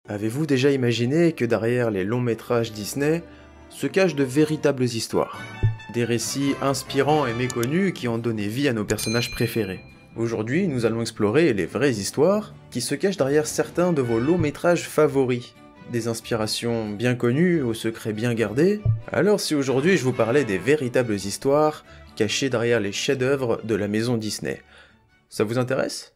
Avez-vous déjà imaginé que derrière les longs métrages Disney se cachent de véritables histoires? Des récits inspirants et méconnus qui ont donné vie à nos personnages préférés. Aujourd'hui, nous allons explorer les vraies histoires qui se cachent derrière certains de vos longs métrages favoris. Des inspirations bien connues aux secrets bien gardés. Alors si aujourd'hui je vous parlais des véritables histoires cachées derrière les chefs-d'œuvre de la maison Disney, ça vous intéresse ?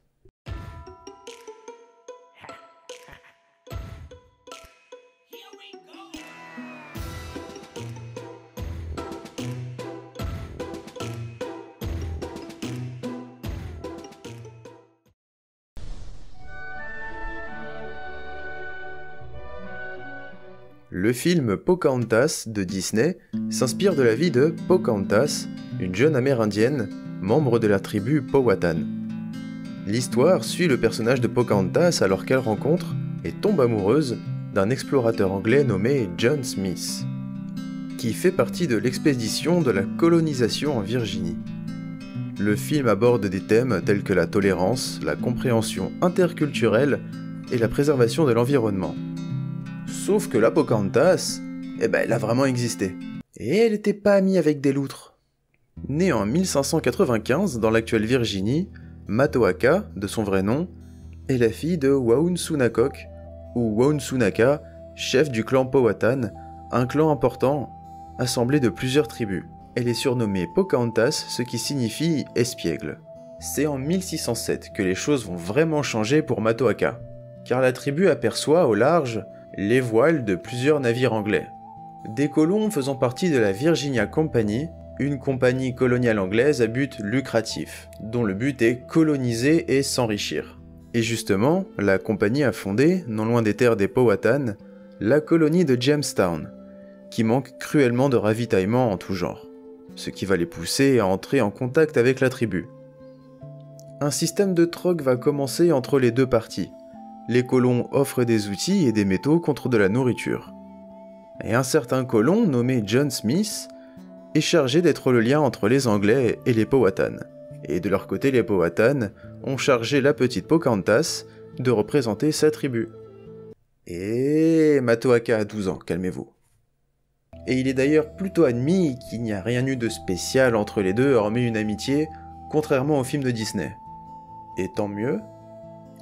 Le film Pocahontas de Disney s'inspire de la vie de Pocahontas, une jeune amérindienne, membre de la tribu Powhatan. L'histoire suit le personnage de Pocahontas alors qu'elle rencontre et tombe amoureuse d'un explorateur anglais nommé John Smith, qui fait partie de l'expédition de la colonisation en Virginie. Le film aborde des thèmes tels que la tolérance, la compréhension interculturelle et la préservation de l'environnement. Sauf que la Pocahontas, elle a vraiment existé. Et elle n'était pas amie avec des loutres. Née en 1595 dans l'actuelle Virginie, Matoaka, de son vrai nom, est la fille de Waunsunakok, ou Waunsunaka, chef du clan Powhatan, un clan important, assemblé de plusieurs tribus. Elle est surnommée Pocahontas, ce qui signifie espiègle. C'est en 1607 que les choses vont vraiment changer pour Matoaka, car la tribu aperçoit au large les voiles de plusieurs navires anglais. Des colons faisant partie de la Virginia Company, une compagnie coloniale anglaise à but lucratif, dont le but est coloniser et s'enrichir. Et justement, la compagnie a fondé, non loin des terres des Powhatan, la colonie de Jamestown, qui manque cruellement de ravitaillement en tout genre, ce qui va les pousser à entrer en contact avec la tribu. Un système de troc va commencer entre les deux parties. Les colons offrent des outils et des métaux contre de la nourriture. Et un certain colon, nommé John Smith, est chargé d'être le lien entre les Anglais et les Powhatan. Et de leur côté, les Powhatan ont chargé la petite Pocahontas de représenter sa tribu. Et Matoaka a 12 ans, calmez-vous. Et il est d'ailleurs plutôt admis qu'il n'y a rien eu de spécial entre les deux, hormis une amitié, contrairement aux films de Disney. Et tant mieux.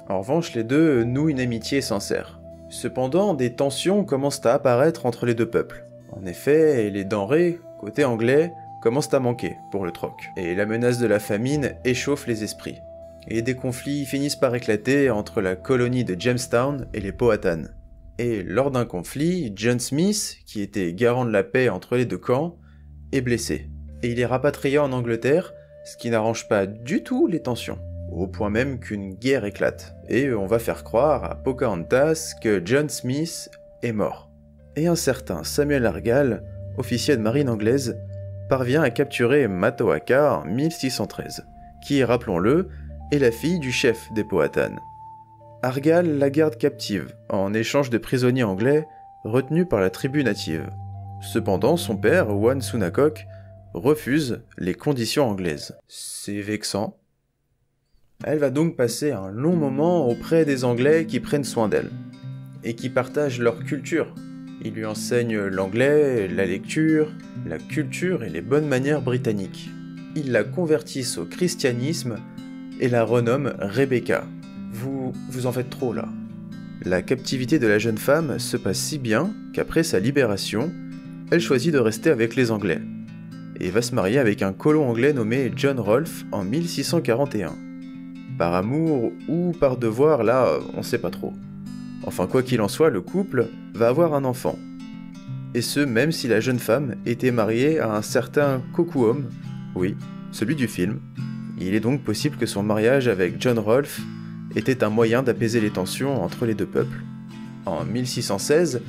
En revanche, les deux nouent une amitié sincère. Cependant, des tensions commencent à apparaître entre les deux peuples. En effet, les denrées, côté anglais, commencent à manquer pour le troc. Et la menace de la famine échauffe les esprits. Et des conflits finissent par éclater entre la colonie de Jamestown et les Powhatan. Et lors d'un conflit, John Smith, qui était garant de la paix entre les deux camps, est blessé. Et il est rapatrié en Angleterre, ce qui n'arrange pas du tout les tensions. Au point même qu'une guerre éclate, et on va faire croire à Pocahontas que John Smith est mort. Et un certain Samuel Argall, officier de marine anglaise, parvient à capturer Matoaka en 1613, qui, rappelons-le, est la fille du chef des Powhatan. Argall la garde captive, en échange de prisonniers anglais retenus par la tribu native. Cependant, son père, Waunsunakok, refuse les conditions anglaises. C'est vexant. Elle va donc passer un long moment auprès des Anglais qui prennent soin d'elle, et qui partagent leur culture. Ils lui enseignent l'anglais, la lecture, la culture et les bonnes manières britanniques. Ils la convertissent au christianisme et la renomment Rebecca. Vous en faites trop là. La captivité de la jeune femme se passe si bien qu'après sa libération, elle choisit de rester avec les Anglais, et va se marier avec un colon anglais nommé John Rolfe en 1641. Par amour ou par devoir, là, on sait pas trop. Enfin, quoi qu'il en soit, le couple va avoir un enfant. Et ce, même si la jeune femme était mariée à un certain Kokuom, oui, celui du film. Il est donc possible que son mariage avec John Rolfe était un moyen d'apaiser les tensions entre les deux peuples. En 1616,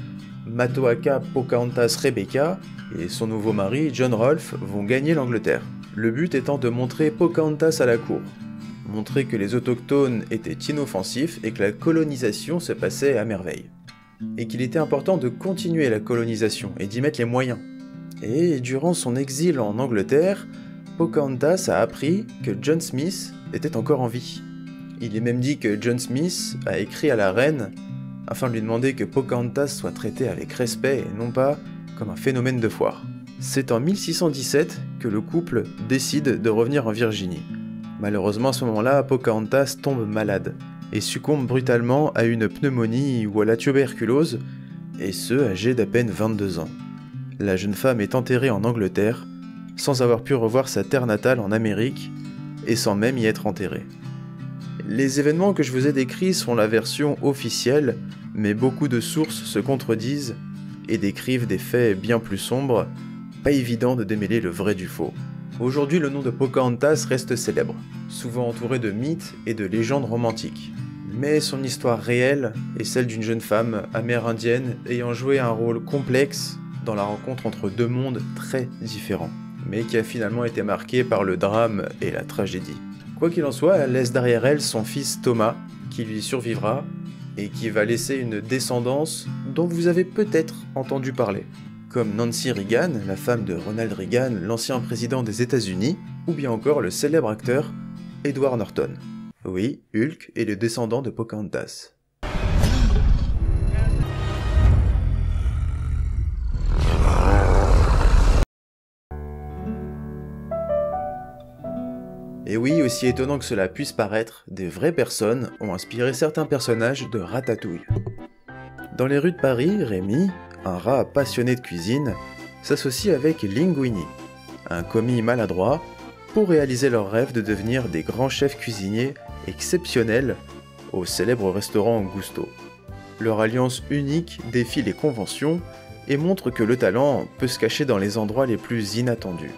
Matoaka Pocahontas Rebecca et son nouveau mari, John Rolfe, vont gagner l'Angleterre. Le but étant de montrer Pocahontas à la cour. Montrer que les autochtones étaient inoffensifs et que la colonisation se passait à merveille. Et qu'il était important de continuer la colonisation et d'y mettre les moyens. Et durant son exil en Angleterre, Pocahontas a appris que John Smith était encore en vie. Il est même dit que John Smith a écrit à la reine afin de lui demander que Pocahontas soit traitée avec respect et non pas comme un phénomène de foire. C'est en 1617 que le couple décide de revenir en Virginie. Malheureusement à ce moment-là, Pocahontas tombe malade et succombe brutalement à une pneumonie ou à la tuberculose, et ce âgée d'à peine 22 ans. La jeune femme est enterrée en Angleterre, sans avoir pu revoir sa terre natale en Amérique, et sans même y être enterrée. Les événements que je vous ai décrits sont la version officielle, mais beaucoup de sources se contredisent et décrivent des faits bien plus sombres, pas évident de démêler le vrai du faux. Aujourd'hui, le nom de Pocahontas reste célèbre, souvent entouré de mythes et de légendes romantiques. Mais son histoire réelle est celle d'une jeune femme amérindienne ayant joué un rôle complexe dans la rencontre entre deux mondes très différents, mais qui a finalement été marquée par le drame et la tragédie. Quoi qu'il en soit, elle laisse derrière elle son fils Thomas, qui lui survivra, et qui va laisser une descendance dont vous avez peut-être entendu parler, comme Nancy Reagan, la femme de Ronald Reagan, l'ancien président des États-Unis, ou bien encore le célèbre acteur Edward Norton. Oui, Hulk est le descendant de Pocahontas. Et oui, aussi étonnant que cela puisse paraître, des vraies personnes ont inspiré certains personnages de Ratatouille. Dans les rues de Paris, Rémi, un rat passionné de cuisine, s'associe avec Linguini, un commis maladroit, pour réaliser leur rêve de devenir des grands chefs cuisiniers exceptionnels au célèbre restaurant Gusto. Leur alliance unique défie les conventions et montre que le talent peut se cacher dans les endroits les plus inattendus.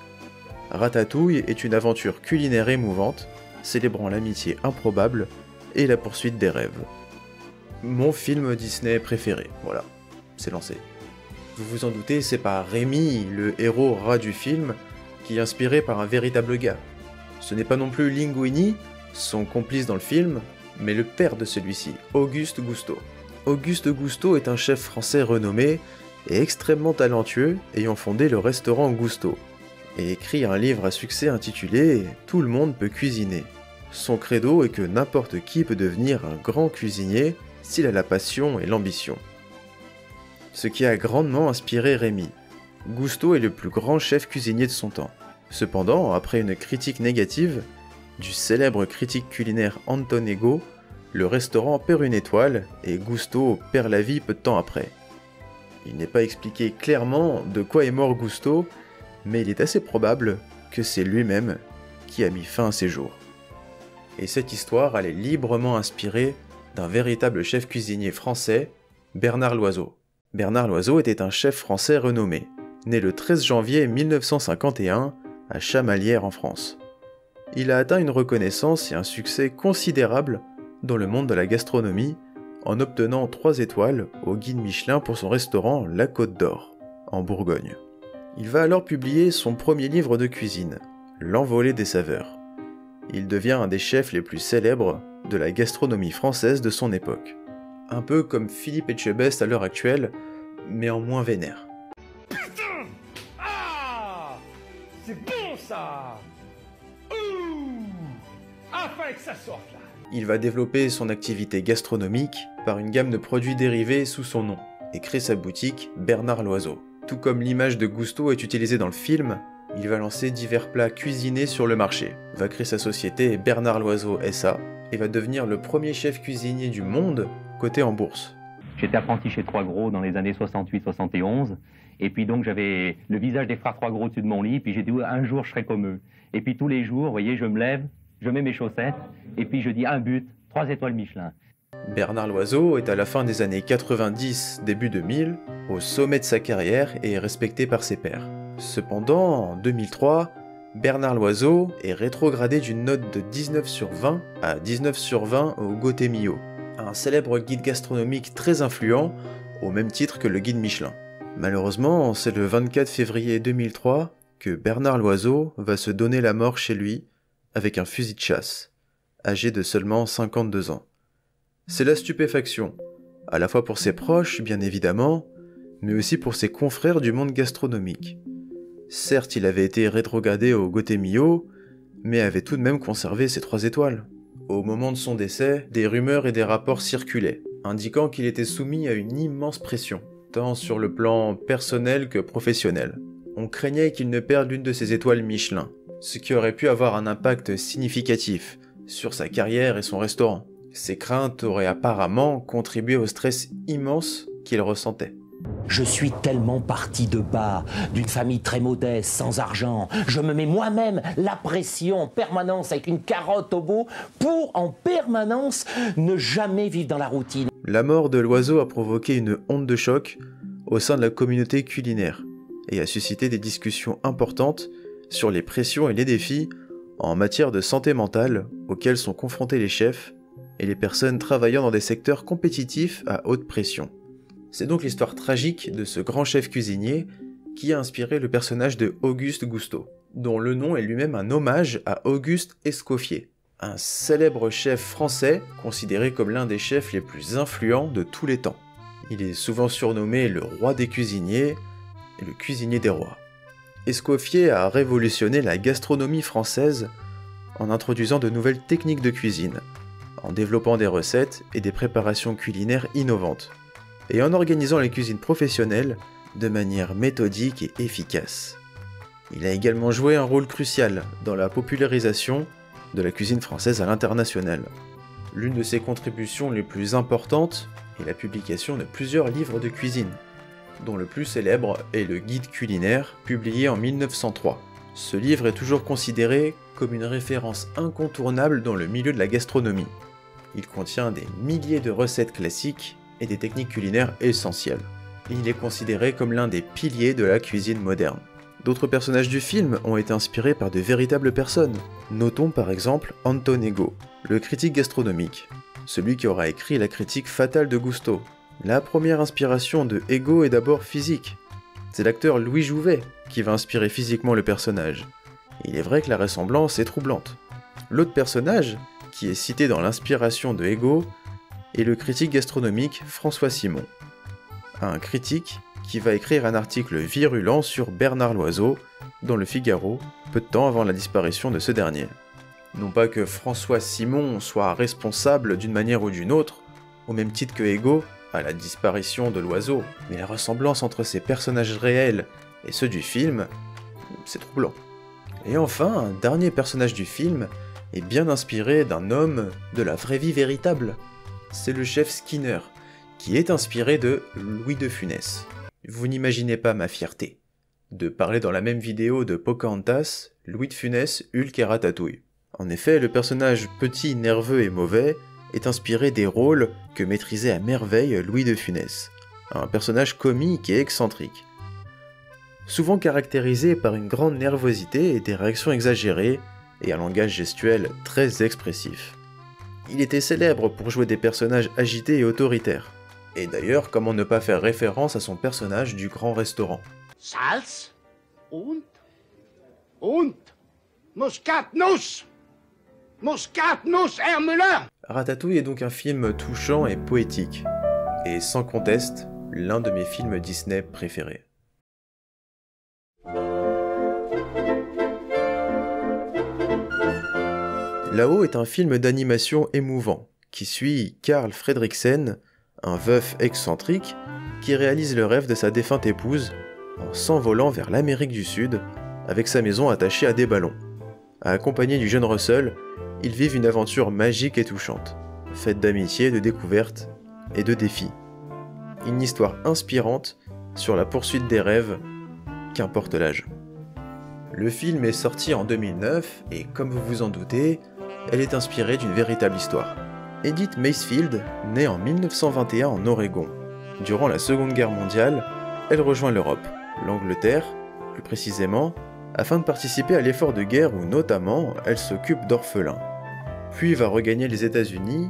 Ratatouille est une aventure culinaire émouvante, célébrant l'amitié improbable et la poursuite des rêves. Mon film Disney préféré, voilà, c'est lancé. Vous vous en doutez, c'est pas Rémi, le héros rat du film, qui est inspiré par un véritable gars. Ce n'est pas non plus Linguini, son complice dans le film, mais le père de celui-ci, Auguste Gusto. Auguste Gusto est un chef français renommé et extrêmement talentueux, ayant fondé le restaurant Gusto, et écrit un livre à succès intitulé « Tout le monde peut cuisiner ». Son credo est que n'importe qui peut devenir un grand cuisinier s'il a la passion et l'ambition. Ce qui a grandement inspiré Rémi. Gusto est le plus grand chef cuisinier de son temps. Cependant, après une critique négative du célèbre critique culinaire Anton Ego, le restaurant perd une étoile et Gusto perd la vie peu de temps après. Il n'est pas expliqué clairement de quoi est mort Gusto, mais il est assez probable que c'est lui-même qui a mis fin à ses jours. Et cette histoire, elle est librement inspirée d'un véritable chef cuisinier français, Bernard Loiseau. Bernard Loiseau était un chef français renommé, né le 13 janvier 1951 à Chamalières en France. Il a atteint une reconnaissance et un succès considérable dans le monde de la gastronomie en obtenant 3 étoiles au guide Michelin pour son restaurant La Côte d'Or, en Bourgogne. Il va alors publier son premier livre de cuisine, L'Envolée des saveurs. Il devient un des chefs les plus célèbres de la gastronomie française de son époque. Un peu comme Philippe Etchebest à l'heure actuelle, mais en moins vénère. Putain! Ah! C'est bon ça! Ouh! Ah, fallait que ça sorte là! Il va développer son activité gastronomique par une gamme de produits dérivés sous son nom, et crée sa boutique Bernard Loiseau. Tout comme l'image de Gusto est utilisée dans le film, il va lancer divers plats cuisinés sur le marché, va créer sa société Bernard Loiseau SA, et va devenir le premier chef cuisinier du monde coté en bourse. J'étais apprenti chez Trois Gros dans les années 68-71, et puis donc j'avais le visage des frères Trois Gros au-dessus de mon lit, puis j'ai dit un jour je serai comme eux. Et puis tous les jours, vous voyez, je me lève, je mets mes chaussettes, et puis je dis un but, 3 étoiles Michelin. Bernard Loiseau est à la fin des années 90, début 2000, au sommet de sa carrière et est respecté par ses pairs. Cependant, en 2003, Bernard Loiseau est rétrogradé d'une note de 19 sur 20 à 19 sur 20 au Gotemio, un célèbre guide gastronomique très influent, au même titre que le guide Michelin. Malheureusement, c'est le 24 février 2003 que Bernard Loiseau va se donner la mort chez lui avec un fusil de chasse, âgé de seulement 52 ans. C'est la stupéfaction, à la fois pour ses proches, bien évidemment, mais aussi pour ses confrères du monde gastronomique. Certes, il avait été rétrogradé au Gotemio, mais avait tout de même conservé ses 3 étoiles. Au moment de son décès, des rumeurs et des rapports circulaient, indiquant qu'il était soumis à une immense pression, tant sur le plan personnel que professionnel. On craignait qu'il ne perde l'une de ses étoiles Michelin, ce qui aurait pu avoir un impact significatif sur sa carrière et son restaurant. Ces craintes auraient apparemment contribué au stress immense qu'il ressentait. Je suis tellement parti de bas, d'une famille très modeste, sans argent. Je me mets moi-même la pression en permanence avec une carotte au bout pour en permanence ne jamais vivre dans la routine. La mort de l'oiseau a provoqué une onde de choc au sein de la communauté culinaire et a suscité des discussions importantes sur les pressions et les défis en matière de santé mentale auxquels sont confrontés les chefs et les personnes travaillant dans des secteurs compétitifs à haute pression. C'est donc l'histoire tragique de ce grand chef cuisinier qui a inspiré le personnage de Auguste Gousteau, dont le nom est lui-même un hommage à Auguste Escoffier, un célèbre chef français considéré comme l'un des chefs les plus influents de tous les temps. Il est souvent surnommé le roi des cuisiniers et le cuisinier des rois. Escoffier a révolutionné la gastronomie française en introduisant de nouvelles techniques de cuisine, en développant des recettes et des préparations culinaires innovantes, et en organisant les cuisines professionnelles de manière méthodique et efficace. Il a également joué un rôle crucial dans la popularisation de la cuisine française à l'international. L'une de ses contributions les plus importantes est la publication de plusieurs livres de cuisine, dont le plus célèbre est le Guide culinaire, publié en 1903. Ce livre est toujours considéré comme une référence incontournable dans le milieu de la gastronomie. Il contient des milliers de recettes classiques et des techniques culinaires essentielles. Il est considéré comme l'un des piliers de la cuisine moderne. D'autres personnages du film ont été inspirés par de véritables personnes. Notons par exemple Anton Ego, le critique gastronomique, celui qui aura écrit la critique fatale de Gousteau. La première inspiration de Ego est d'abord physique. C'est l'acteur Louis Jouvet qui va inspirer physiquement le personnage. Il est vrai que la ressemblance est troublante. L'autre personnage, qui est cité dans l'inspiration de Ego, est le critique gastronomique François Simon. Un critique qui va écrire un article virulent sur Bernard Loiseau dans Le Figaro, peu de temps avant la disparition de ce dernier. Non pas que François Simon soit responsable d'une manière ou d'une autre, au même titre que Ego, à la disparition de l'oiseau, mais la ressemblance entre ces personnages réels et ceux du film, c'est troublant. Et enfin, un dernier personnage du film est bien inspiré d'un homme de la vraie vie véritable. C'est le chef Skinner, qui est inspiré de Louis de Funès. Vous n'imaginez pas ma fierté de parler dans la même vidéo de Pocahontas, Louis de Funès, Hulk et Ratatouille. En effet, le personnage petit, nerveux et mauvais est inspiré des rôles que maîtrisait à merveille Louis de Funès, un personnage comique et excentrique. Souvent caractérisé par une grande nervosité et des réactions exagérées, et un langage gestuel très expressif. Il était célèbre pour jouer des personnages agités et autoritaires. Et d'ailleurs, comment ne pas faire référence à son personnage du Grand Restaurant. Salz und Muskatnuss. Muskatnuss, Herr Müller. Ratatouille est donc un film touchant et poétique, et sans conteste, l'un de mes films Disney préférés. Là-haut est un film d'animation émouvant, qui suit Carl Fredricksen, un veuf excentrique, qui réalise le rêve de sa défunte épouse en s'envolant vers l'Amérique du Sud, avec sa maison attachée à des ballons. Accompagné du jeune Russell, ils vivent une aventure magique et touchante, faite d'amitié, de découvertes et de défis. Une histoire inspirante sur la poursuite des rêves, qu'importe l'âge. Le film est sorti en 2009 et, comme vous vous en doutez, elle est inspirée d'une véritable histoire. Edith Macefield naît en 1921 en Oregon. Durant la Seconde Guerre mondiale, elle rejoint l'Europe, l'Angleterre, plus précisément, afin de participer à l'effort de guerre où notamment elle s'occupe d'orphelins. Puis va regagner les États-Unis,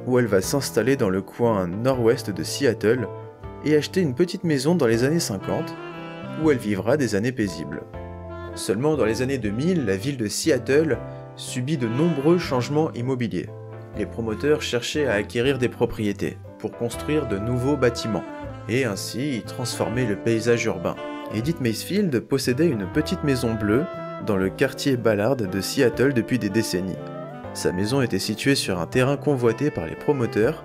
où elle va s'installer dans le coin nord-ouest de Seattle et acheter une petite maison dans les années 50, où elle vivra des années paisibles. Seulement dans les années 2000, la ville de Seattle subit de nombreux changements immobiliers. Les promoteurs cherchaient à acquérir des propriétés pour construire de nouveaux bâtiments et ainsi y transformer le paysage urbain. Edith Macefield possédait une petite maison bleue dans le quartier Ballard de Seattle depuis des décennies. Sa maison était située sur un terrain convoité par les promoteurs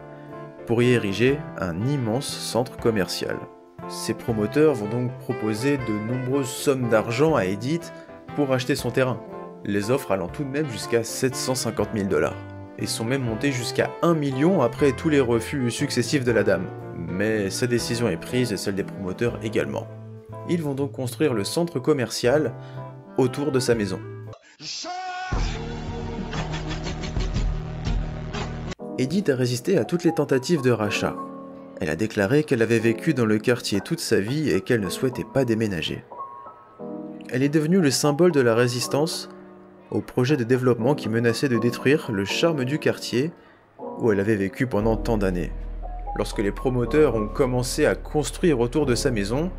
pour y ériger un immense centre commercial. Ces promoteurs vont donc proposer de nombreuses sommes d'argent à Edith pour acheter son terrain, les offres allant tout de même jusqu'à 750 000 $, et sont même montés jusqu'à 1 million après tous les refus successifs de la dame. Mais sa décision est prise et celle des promoteurs également. Ils vont donc construire le centre commercial autour de sa maison. Edith a résisté à toutes les tentatives de rachat. Elle a déclaré qu'elle avait vécu dans le quartier toute sa vie et qu'elle ne souhaitait pas déménager. Elle est devenue le symbole de la résistance au projet de développement qui menaçait de détruire le charme du quartier où elle avait vécu pendant tant d'années. Lorsque les promoteurs ont commencé à construire autour de sa maison,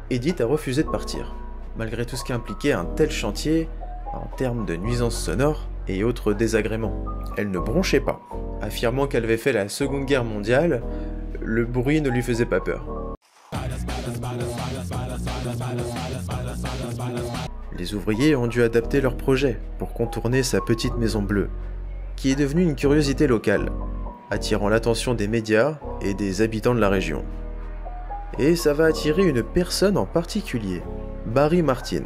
Edith a refusé de partir, malgré tout ce qu'impliquait un tel chantier en termes de nuisances sonores et autres désagréments. Elle ne bronchait pas, affirmant qu'elle avait fait la Seconde Guerre mondiale, le bruit ne lui faisait pas peur. Les ouvriers ont dû adapter leur projet pour contourner sa petite maison bleue, qui est devenue une curiosité locale, attirant l'attention des médias et des habitants de la région. Et ça va attirer une personne en particulier, Barry Martin,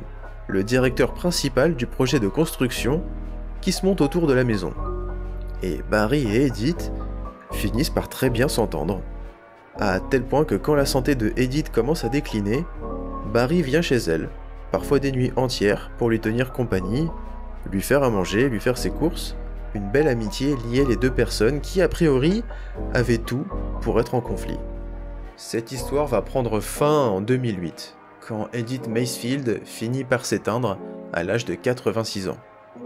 le directeur principal du projet de construction qui se monte autour de la maison. Et Barry et Edith finissent par très bien s'entendre, à tel point que quand la santé de Edith commence à décliner, Barry vient chez elle, parfois des nuits entières, pour lui tenir compagnie, lui faire à manger, lui faire ses courses. Une belle amitié liait les deux personnes qui, a priori, avaient tout pour être en conflit. Cette histoire va prendre fin en 2008, quand Edith Macefield finit par s'éteindre à l'âge de 86 ans.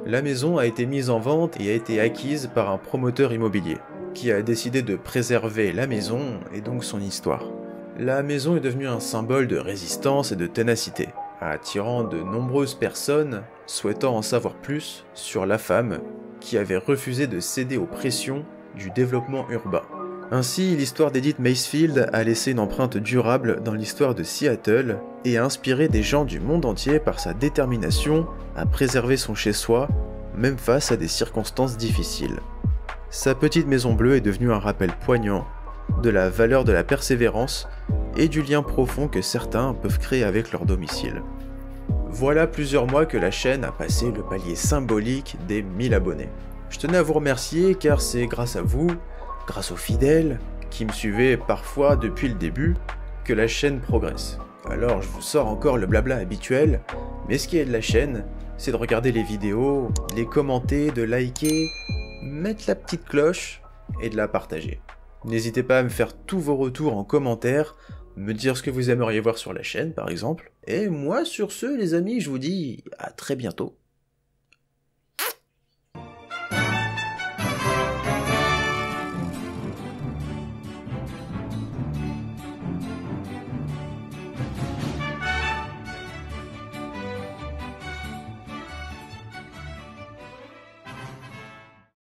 La maison a été mise en vente et a été acquise par un promoteur immobilier, qui a décidé de préserver la maison et donc son histoire. La maison est devenue un symbole de résistance et de ténacité, attirant de nombreuses personnes souhaitant en savoir plus sur la femme qui avait refusé de céder aux pressions du développement urbain. Ainsi, l'histoire d'Edith Macefield a laissé une empreinte durable dans l'histoire de Seattle et a inspiré des gens du monde entier par sa détermination à préserver son chez-soi, même face à des circonstances difficiles. Sa petite maison bleue est devenue un rappel poignant de la valeur de la persévérance et du lien profond que certains peuvent créer avec leur domicile. Voilà plusieurs mois que la chaîne a passé le palier symbolique des 1000 abonnés. Je tenais à vous remercier car c'est grâce à vous, grâce aux fidèles qui me suivaient parfois depuis le début, que la chaîne progresse. Alors je vous sors encore le blabla habituel, mais ce qui est de la chaîne, c'est de regarder les vidéos, de les commenter, de liker, mettre la petite cloche et de la partager. N'hésitez pas à me faire tous vos retours en commentaire, me dire ce que vous aimeriez voir sur la chaîne par exemple. Et moi sur ce les amis, je vous dis à très bientôt.